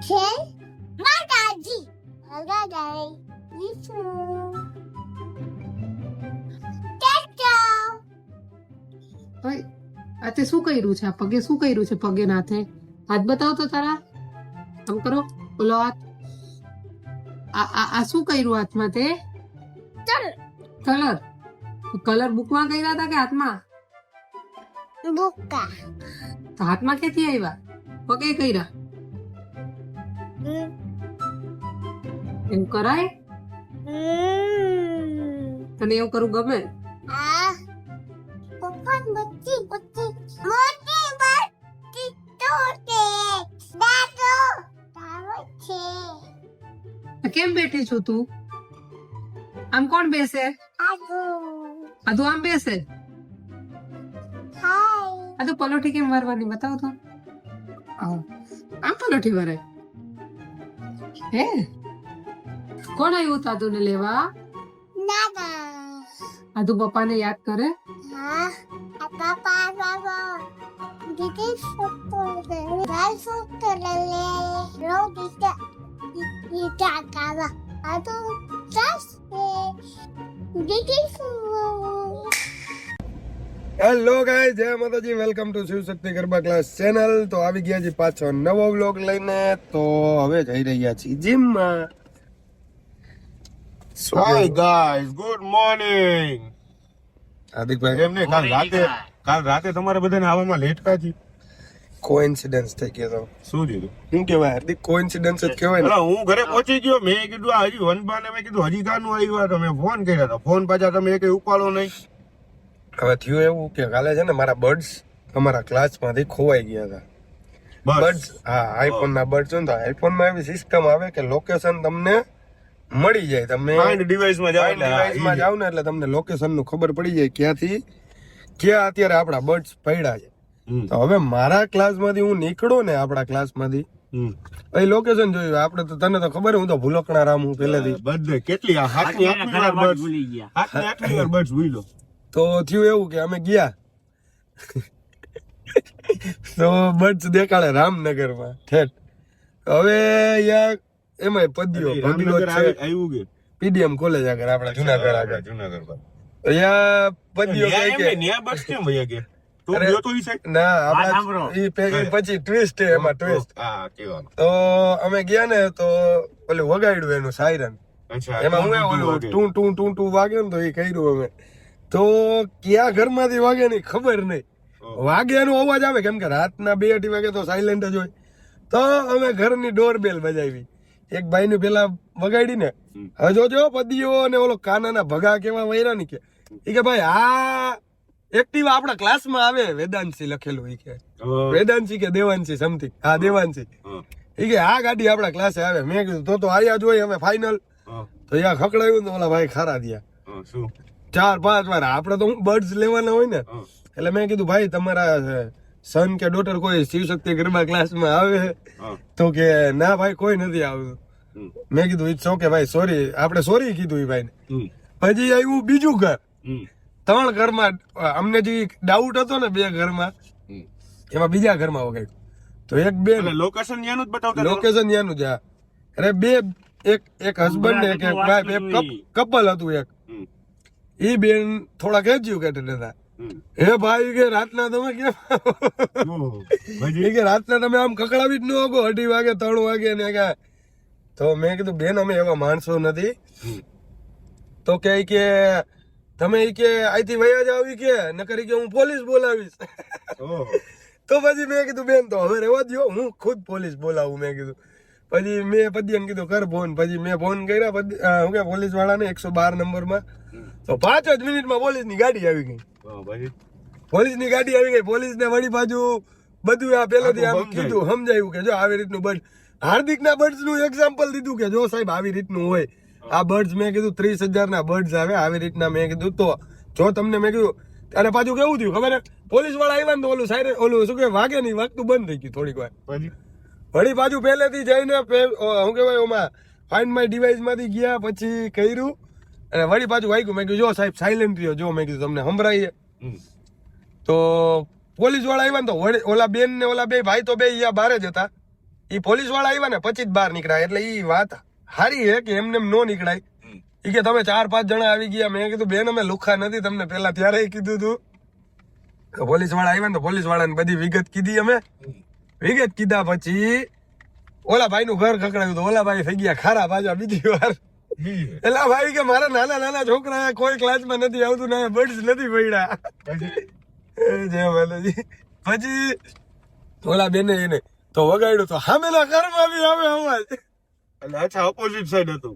Chen, Madaji, Agadai, Isu, Teto. ઓય આ તે શું કર્યું છે? આ પગે શું કર્યું છે? પગે નાથે હાથ બતાવો તો તારા. આમ કરો, ઓલો હાથ. આ શું કર્યું હાથમાં તે? કલર. કલર બુકમાં કર્યા હતા કે હાથમાં? Buka. તો હાથમાં ક્યાંથી આવ્યા? પગે કર્યા એવું કરાય? તને એવું કરવું ગમે? Ah, bukan beti, beti, beti, beti, tote, dato, tahu ce. કેમ બેઠી છું તું? આમ કોણ બેસે? Aduh, આ તું આમ બેસે? hai, આ તો પલોઠી કેમ વારવાની બતાવો તો. આવો. આમ પલોઠી વારે હે? કોણ આવ્યું તાતુને લેવા? nada. આ તું પપ્પાને યાદ કરે? Ah, apa? Gigi foto lele, gal foto lele, lo kita kalah. Aduh, tas gigi foto. Hello guys, જય Mataji, welcome to Shiv Shakti garba class channel. તો આવી ગયા છીએ પાછો નવો વ્લોગ લઈને. તો હવે જઈ રહ્યા છીએ જીમમાં. Hi guys, good morning. હાર્દિકભાઈ, એમને કાલ રાતે તમારે બધાને આવવામાં લેટ કાજી કોઇન્સિડન્સ થઈ ગયો તો. શું થયું? શું કહેવાય હાર્દિક? કોઇન્સિડન્સ જ કહેવાય ને. અલા, હું ઘરે પહોંચી ગયો. મેં કીધું આ હજી વનબાને મેં કીધું હજી કાનું આવ્યા તો મેં ફોન કર્યો તો. ફોન પાછા તમે એક ઉપાડો નહીં. હવે થયું એવું કે કાલે છે ને મારા બર્ડ્સ અમારા ક્લાસમાંથી ખોવાઈ ગયા હતા. બર્ડ્સ, હા, આઈફોન ના બર્ડ્સ હોય ને તો આઈફોન માં એવી સિસ્ટમ આવે કે લોકેશન તમને મળી જાય. તમે ફાઇન્ડ ડિવાઇસમાં જાવ એટલે ડિવાઇસમાં જાવ ને એટલે તમને લોકેશન નું ખબર પડી જાય ક્યાંથી ક્યાં અત્યારે આપણા બર્ડ્સ પડ્યા છે. તો હવે મારા ક્લાસમાંથી હું નીકળો ને આપણા ક્લાસમાંથી એ લોકેશન જોયું. આપણે તો તને તો ખબર, હું તો ભૂલકણા રામ હું પહેલેથી. બધે કેટલી આ હાથની આઠમી વાર બર્ડ્સ ભૂલી ગયા. હાથની આઠમી વાર બર્ડ્સ ભૂલી લો. તો થયું એવું કે અમે ગયા તો બર્ડ્સ દેખાડે રામનગરમાં ઠેઠ. હવે અહીંયા એમાં પદ્યો ભગલો છે આવ્યું કે પીડીએમ કોલેજ આગળ આપણા જુનાગઢ આગળ. જુનાગઢ પર અહીંયા પદ્યો કહે કે ન્યા બસ કેમ ભૈયા કે તું અરે, ગયો તો ઈ સાઈડ? ના આપણા પછી ટ્વિસ્ટ છે એમાં ટ્વિસ્ટ. હા, કેવાનું? તો અમે ગયા ને તો ઓલું વગાડ્યું એનું સાયરન. અચ્છા, એમાં હું ઓલું ટું ટું ટું ટું વાગે ને તો એ કર્યું અમે. તો ક્યાં ઘરમાંથી વાગે નહીં ખબર નહીં. વાગ્યાનો અવાજ આવે કેમ કે રાતના 2-2 વાગે તો સાયલેન્ટ જ હોય. તો અમે ઘરની ડોરબેલ બજાવી. એક ભાઈ પેલા વગાડી ને, હવે જોજો પદીઓ ને ઓલો કાનાના ભગા કેવા વૈરા ની કે ઈ કે ભાઈ આ એક્ટિવા આપણા ક્લાસમાં આવે, વેદાંશી લખેલું. ઈ કે વેદાંશી કે દેવાંશી સમથિંગ, હા દેવાંશી. ઈ કે આ ગાડી આપણા ક્લાસે આવે. મેં કીધું તો આયા જ હોય હવે ફાઇનલ. તો યા ખકડાયું ને ઓલા ભાઈ ખારા દિયા શું 4-5 વાર. આપડે તો બર્ડ્સ લેવાના હોય ને એટલે મેં કીધું ભાઈ તમારા સન કે ડોટર કોઈ શિવશક્તિ ગરબા ક્લાસમાં આવે? તો કે ના ભાઈ કોઈ નથી આવતું. મેં કીધું ઇટ્સ ઓકે ભાઈ, સોરી. આપણે સોરી કીધું એ ભાઈ ને. પછી આવ્યું બીજું ઘર. 3 ઘરમાં અમને જે ડાઉટ હતો ને 2 ઘરમાં એમાં બીજા ઘરમાં વગાડ્યું. તો એક બે લોકેશન ન્યાનું જ બતાવતા લોકેશન ત્યાંનું જ. અરે એક હસબન્ડ ને એક કપલ હતું. એક એ બેન થોડા એજ્યુકેટેડ હતા. હે ભાઈ કે રાતના તમે કેમ કે રાતના તમે આમ કકડાવી જ ન શકો 2:30 વાગે 3 વાગે ને કે. તો મેં કીધું બેન અમે એવા માણસો નથી. તો કે તમે કે અહીંથી વયા જાવ કે નકર કે હું પોલીસ બોલાવીશ. તો પછી મેં કીધું બેન તો હવે રહેવા દો, હું ખુદ પોલીસ બોલાવું. મેં કીધું પછી મેં પદ્યાને કીધું કર ફોન. પછી મેં ફોન કર્યા હું કે પોલીસ વાળાને 112 નંબરમાં. તો 5 જ મિનિટમાં પોલીસની ગાડી આવી ગઈ. પોલીસની ગાડી આવી ગઈ. પોલીસને વળી બાજુ બધું આ પેલેથી આમ કીધું સમજાયું કે જો આવી રીતનું બર્ડ, હાર્દિકના બર્ડ્સનું એક્ઝામ્પલ દીધું કે જો સાહેબ આવી રીતનું હોય આ બર્ડ્સ. મેં કીધું 30,000 ના બર્ડ્સ આવે આવી રીતના. મેં કીધું તો જો તમને મેં કીધું. અને પાછું કેવું થયું ખબર? પોલીસ વાળા આવ્યા ને તો ઓલું સાઈડ ઓલું શું કે વાગે નહીં, વાગતું બંધ થઈ ગયું થોડીક વાર. વળી પાછું પહેલેથી જઈને શું કહેવાય ઓમાં ફાઇન્ડ માય ડિવાઇસ માંથી ગયા પછી કર્યું અને વળી પાછું વાગ્યું. મેં કીધું જો સાહેબ સાયલેન્ટ રહ્યો, જો મેં કીધું તમને સંભળાઈએ. તો પોલીસ વાળા આવ્યા ને તો ઓલા બેન ને ઓલા બે ભાઈ તો બે બહાર જ હતા. ઈ પોલીસ વાળા આવ્યા ને પછી જ બહાર નીકળ્યા. એટલે ઈ વાત સારી છે કે એમને એમ નો નીકળાય. ઈ કે તમે 4-5 જણા આવી ગયા. મેં કીધું બેન અમે લુખા નથી, તમને પેલા ત્યારે કીધું તું. પોલીસ વાળા આવ્યા ને તો પોલીસ વાળાને બધી વિગત કીધી અમે. વિગત કીધા પછી ઓલા ભાઈ નું ઘર ખકડાયું તો ઓલા ભાઈ થઈ ગયા ખારા પાછા બીજી વાર. એલા ભાઈ કે મારા નાના નાના છોકરા કોઈ ક્લાસમાં નથી આવતું ને બર્ડ્સ નથી પડ્યા. જય માતાજી. પછી ઓલા બેને એને તો વગાડ્યું તો સામેના ઘરમાં બી આવે અવાજ. એટલે અચ્છા ઓપોઝિટ સાઈડ હતું.